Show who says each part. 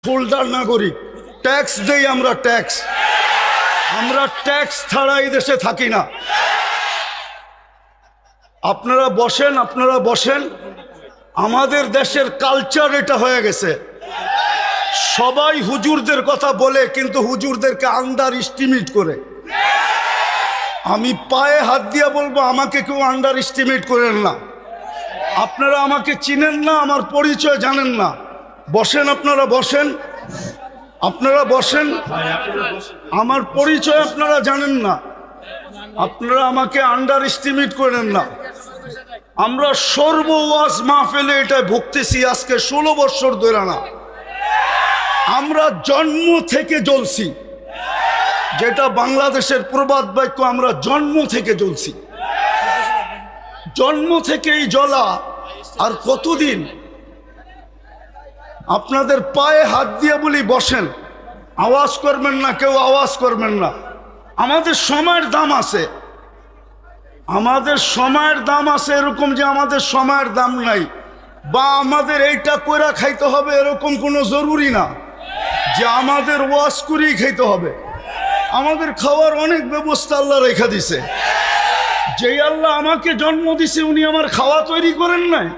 Speaker 1: ফুলদার নাগরিক, ট্যাক্স দেই আমরা, আমরা ট্যাক্স ছাড়া এই দেশে থাকি না। আপনারা বসেন। আমাদের দেশের কালচার এটা হয়ে গেছে, সবাই হুজুরদের কথা বলে কিন্তু হুজুরদেরকে আন্ডার এস্টিমেট করে। আমি পায়ে হাত দিয়ে বলবো, আমাকে কেউ আন্ডার এস্টিমেট করেন না। আপনারা আমাকে চিনেন না, আমার পরিচয় জানেন না। আপনারা বসেন, আমার পরিচয় আপনারা জানেন না, আপনারা আমাকে আন্ডার এস্টিমেট করেন না। আমরা সর্বওয়াজ মাহফিলে এটা ভুগতেছি আজকে 16 বছর ধরে না। আমরা জন্ম থেকে জ্বলছি, যেটা বাংলাদেশের প্রবাদ বাক্য, আমরা জন্ম থেকে জ্বলছি। জন্ম থেকেই জ্বলা। আর কতদিন? আপনাদের পায়ে হাত দিয়ে বলি বসেন, আওয়াজ করবেন না, কেউ আওয়াজ করবেন না। আমাদের সময়ের দাম আছে, এরকম যে আমাদের সময়ের দাম নাই বা আমাদের এইটা কইরা খাইতে হবে এরকম কোনো জরুরি না যে আমাদের ওয়াজ করেই খাইতে হবে। আমাদের খাওয়ার অনেক ব্যবস্থা আল্লাহ রেখা দিছে। যেই আল্লাহ আমাকে জন্ম দিছে উনি আমার খাওয়া তৈরি করেন নাই?